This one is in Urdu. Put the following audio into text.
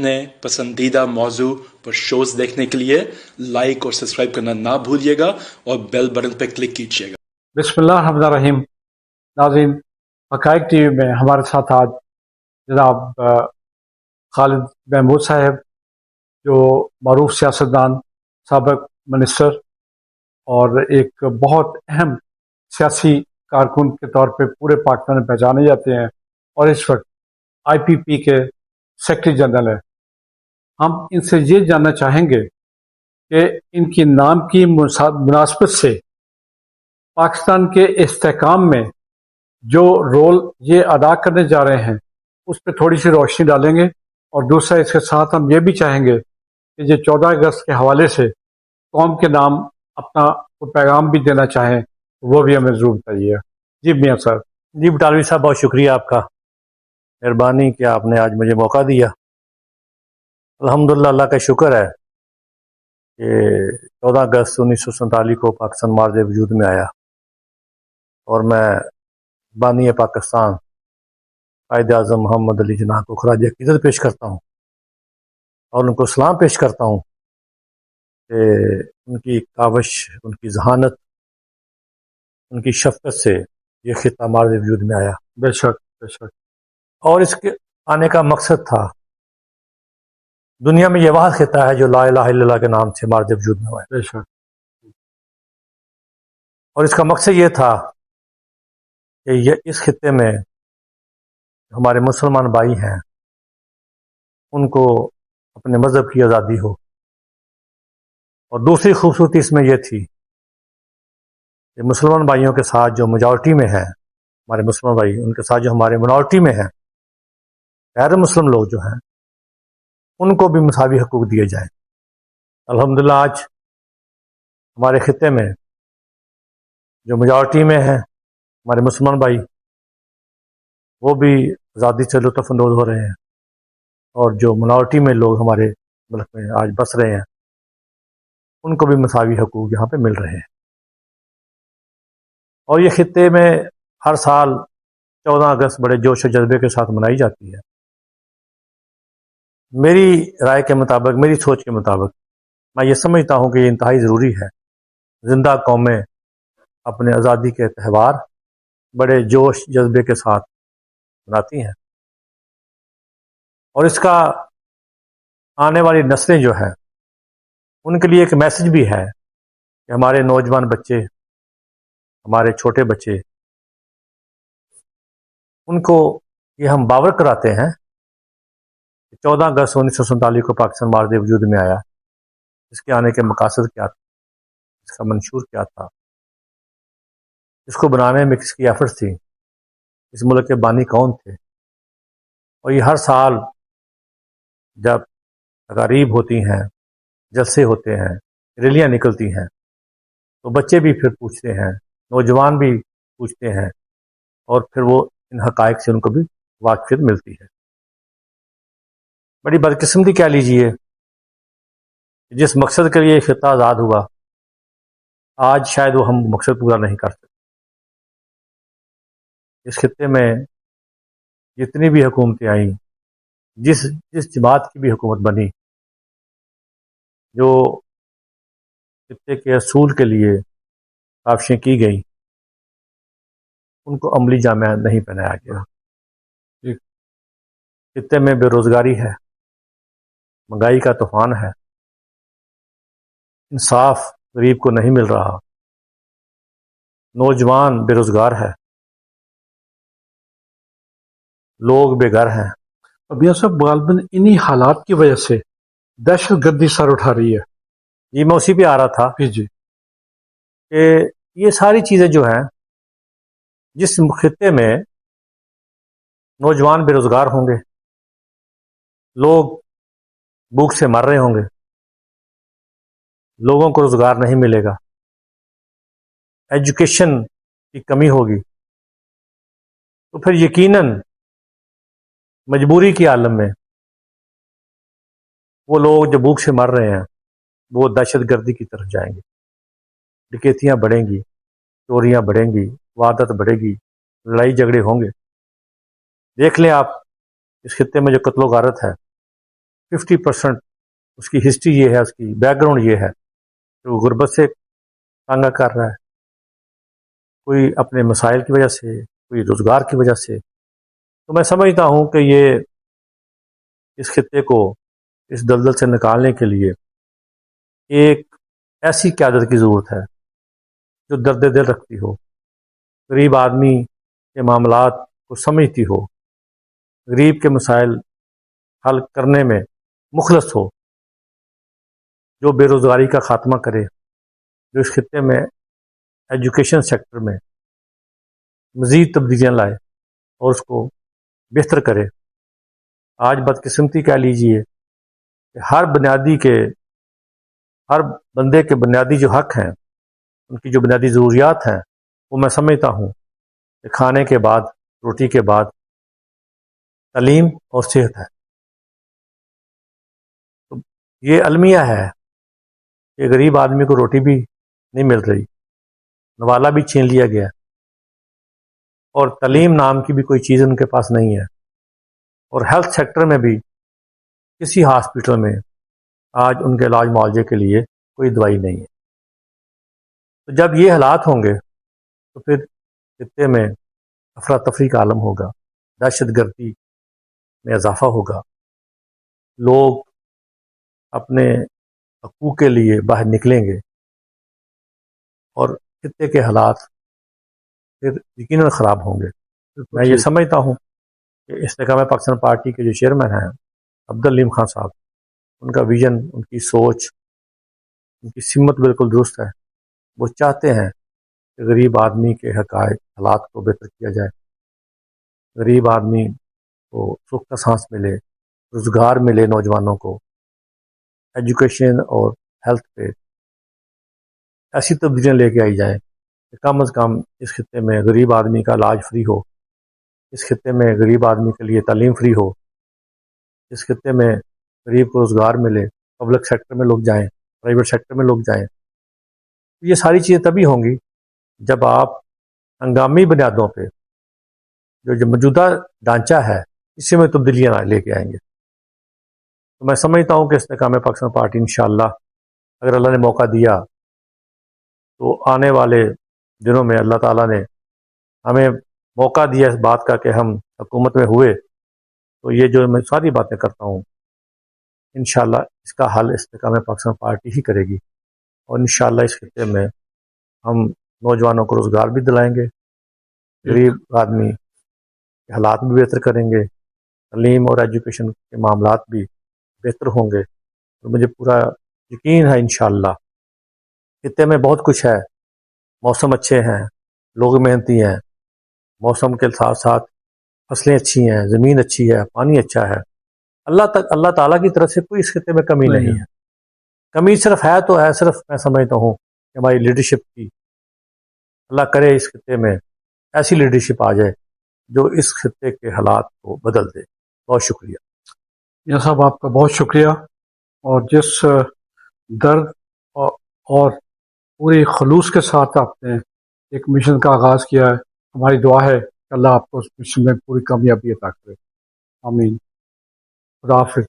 اپنے پسندیدہ موضوع پر شوز دیکھنے کے لیے لائک اور سبسکرائب کرنا نہ بھولیے گا اور بیل بٹن پہ کلک کیجیے گا۔ بسم اللہ الرحمن الرحیم۔ ناظرین، حقائق ٹی وی میں ہمارے ساتھ آج جناب خالد محمود صاحب، جو معروف سیاستدان، سابق منسٹر اور ایک بہت اہم سیاسی کارکن کے طور پہ پورے پاکستان میں پہچانے جاتے ہیں اور اس وقت آئی پی پی کے سیکرٹری جنرل ہیں۔ ہم ان سے یہ جاننا چاہیں گے کہ ان کی نام کی مناسبت سے پاکستان کے استحکام میں جو رول یہ ادا کرنے جا رہے ہیں اس پہ تھوڑی سی روشنی ڈالیں گے، اور دوسرا اس کے ساتھ ہم یہ بھی چاہیں گے کہ یہ 14 اگست کے حوالے سے قوم کے نام اپنا پیغام بھی دینا چاہیں، وہ بھی ہمیں ضرور بتائیے۔ جی میاں صاحب۔ جی بٹالوی صاحب، بہت شکریہ آپ کا، مہربانی کہ آپ نے آج مجھے موقع دیا۔ الحمدللہ، اللہ کا شکر ہے کہ 14 اگست 1947 کو پاکستان مارز وجود میں آیا، اور میں بانی پاکستان قائد اعظم محمد علی جناح کو خراج عقیدت پیش کرتا ہوں اور ان کو سلام پیش کرتا ہوں کہ ان کی کاوش، ان کی ذہانت، ان کی شفقت سے یہ خطہ مارز وجود میں آیا۔ بے شک بے شک۔ اور اس کے آنے کا مقصد تھا، دنیا میں یہ واحد خطہ ہے جو لا الہ الا اللہ کے نام سے مارز وجود میں آیا۔ بے شک۔ اور اس کا مقصد یہ تھا کہ یہ اس خطے میں ہمارے مسلمان بھائی ہیں، ان کو اپنے مذہب کی آزادی ہو۔ اور دوسری خوبصورتی اس میں یہ تھی کہ مسلمان بھائیوں کے ساتھ جو میجورٹی میں ہیں، ہمارے مسلمان بھائی، ان کے ساتھ جو ہمارے منارٹی میں ہیں، غیر مسلم لوگ جو ہیں، ان کو بھی مساوی حقوق دیے جائیں۔ الحمدللہ آج ہمارے خطے میں جو میجورٹی میں ہیں ہمارے مسلمان بھائی، وہ بھی آزادی سے لطف اندوز ہو رہے ہیں، اور جو منارٹی میں لوگ ہمارے ملک میں آج بس رہے ہیں، ان کو بھی مساوی حقوق یہاں پہ مل رہے ہیں۔ اور یہ خطے میں ہر سال 14 اگست بڑے جوش و جذبے کے ساتھ منائی جاتی ہے۔ میری رائے کے مطابق، میری سوچ کے مطابق، میں یہ سمجھتا ہوں کہ یہ انتہائی ضروری ہے۔ زندہ قومیں اپنے آزادی کے تہوار بڑے جوش جذبے کے ساتھ مناتی ہیں، اور اس کا آنے والی نسلیں جو ہیں ان کے لیے ایک میسج بھی ہے کہ ہمارے نوجوان بچے، ہمارے چھوٹے بچے، ان کو یہ ہم باور کراتے ہیں کہ 14 اگست 1947 کو پاکستان مارز وجود میں آیا، اس کے آنے کے مقاصد کیا تھا، اس کا منشور کیا تھا، اس کو بنانے میں کس کی ایفرٹ تھی، اس ملک کے بانی کون تھے۔ اور یہ ہر سال جب تقاریب ہوتی ہیں، جلسے ہوتے ہیں، ریلیاں نکلتی ہیں، تو بچے بھی پھر پوچھتے ہیں، نوجوان بھی پوچھتے ہیں، اور پھر وہ ان حقائق سے ان کو بھی واقفیت ملتی ہے۔ بڑی بدقسمتی کہہ لیجئے، جس مقصد کے لیے یہ خطہ آزاد ہوا، آج شاید وہ ہم مقصد پورا نہیں کر سکتے۔ اس خطے میں جتنی بھی حکومتیں آئیں، جس جماعت کی بھی حکومت بنی، جو خطے کے اصول کے لیے کاوشیں کی گئیں، ان کو عملی جامہ نہیں پہنایا گیا۔ خطے میں بے روزگاری ہے، مہنگائی کا طوفان ہے، انصاف غریب کو نہیں مل رہا، نوجوان بے روزگار ہے، لوگ بے گھر ہیں۔ اب یہ سب غالباً انہی حالات کی وجہ سے دہشت گردی سر اٹھا رہی ہے۔ جی میں اسی پہ آ رہا تھا جی کہ یہ ساری چیزیں جو ہیں، جس خطے میں نوجوان بے روزگار ہوں گے، لوگ بھوک سے مر رہے ہوں گے، لوگوں کو روزگار نہیں ملے گا، ایجوکیشن کی کمی ہوگی، تو پھر یقیناً مجبوری کی عالم میں وہ لوگ جو بھوک سے مر رہے ہیں وہ دہشت گردی کی طرف جائیں گے، ڈکیتیاں بڑھیں گی، چوریاں بڑھیں گی، واردات بڑھے گی، لڑائی جھگڑے ہوں گے۔ دیکھ لیں آپ اس خطے میں جو قتل و غارت ہے، 50% اس کی ہسٹری یہ ہے، اس کی بیک گراؤنڈ یہ ہے کہ وہ غربت سے تانگہ کر رہا ہے، کوئی اپنے مسائل کی وجہ سے، کوئی روزگار کی وجہ سے. تو میں سمجھتا ہوں کہ یہ اس خطے کو اس دلدل سے نکالنے کے لیے ایک ایسی قیادت کی ضرورت ہے جو درد دل رکھتی ہو، غریب آدمی کے معاملات کو سمجھتی ہو، غریب کے مسائل حل کرنے میں مخلص ہو، جو بے روزگاری کا خاتمہ کرے، جو اس خطے میں ایجوکیشن سیکٹر میں مزید تبدیلیاں لائے اور اس کو بہتر کرے. آج بدقسمتی کہہ لیجئے کہ ہر بندے کے بنیادی جو حق ہیں، ان کی جو بنیادی ضروریات ہیں، وہ میں سمجھتا ہوں کہ کھانے کے بعد، روٹی کے بعد تعلیم اور صحت ہے. تو یہ المیہ ہے کہ غریب آدمی کو روٹی بھی نہیں مل رہی، نوالا بھی چھین لیا گیا، اور تعلیم نام کی بھی کوئی چیز ان کے پاس نہیں ہے، اور ہیلتھ سیکٹر میں بھی کسی ہاسپٹل میں آج ان کے علاج معالجے کے لیے کوئی دوائی نہیں ہے. تو جب یہ حالات ہوں گے تو پھر خطے میں افراتفری کا عالم ہوگا، دہشت گردی میں اضافہ ہوگا، لوگ اپنے حقوق کے لیے باہر نکلیں گے، اور خطے کے حالات پھر یقیناً خراب ہوں گے. میں یہ سمجھتا ہوں کہ استحکام پاکستان پارٹی کے جو چیئرمین ہیں عبدالعلیم خان صاحب، ان کا ویژن، ان کی سوچ، ان کی سمت بالکل درست ہے. وہ چاہتے ہیں کہ غریب آدمی کے حقائق حالات کو بہتر کیا جائے، غریب آدمی کو سکھ کا سانس ملے، روزگار ملے، نوجوانوں کو ایجوکیشن اور ہیلتھ پہ ایسی تبدیلیاں لے کے آئی جائیں کہ کم از کم اس خطے میں غریب آدمی کا علاج فری ہو، اس خطے میں غریب آدمی کے لیے تعلیم فری ہو، اس خطے میں غریب کو روزگار ملے، پبلک سیکٹر میں لوگ جائیں، پرائیویٹ سیکٹر میں لوگ جائیں. یہ ساری چیزیں تبھی ہوں گی جب آپ ہنگامی بنیادوں پہ جو موجودہ ڈھانچہ ہے اسی میں تبدیلیاں لے کے آئیں گے. تو میں سمجھتا ہوں کہ استحکام پاکستان پارٹی انشاءاللہ اگر اللہ نے موقع دیا تو آنے والے دنوں میں اللہ تعالیٰ نے ہمیں موقع دیا اس بات کا کہ ہم حکومت میں ہوئے، تو یہ جو میں ساری باتیں کرتا ہوں انشاءاللہ اس کا حل استحکام پاکستان پارٹی ہی کرے گی، اور انشاءاللہ اس خطے میں ہم نوجوانوں کو روزگار بھی دلائیں گے، غریب آدمی کے حالات بھی بہتر کریں گے، تعلیم اور ایجوکیشن کے معاملات بھی بہتر ہوں گے. اور مجھے پورا یقین ہے انشاءاللہ خطے میں بہت کچھ ہے، موسم اچھے ہیں، لوگ محنتی ہیں، موسم کے ساتھ ساتھ فصلیں اچھی ہیں، زمین اچھی ہے، پانی اچھا ہے. اللہ تعالیٰ کی طرف سے کوئی اس خطے میں کمی نہیں ہے. کمی صرف ہے تو ہے، صرف میں سمجھتا ہوں کہ ہماری لیڈرشپ کی. اللہ کرے اس خطے میں ایسی لیڈرشپ آ جائے جو اس خطے کے حالات کو بدل دے. بہت شکریہ. یہ صاحب آپ کا بہت شکریہ، اور جس درد اور پوری خلوص کے ساتھ آپ نے ایک مشن کا آغاز کیا ہے، ہماری دعا ہے کہ اللہ آپ کو اس مشن میں پوری کامیابی عطا کرے. آمین. خدا حافظ.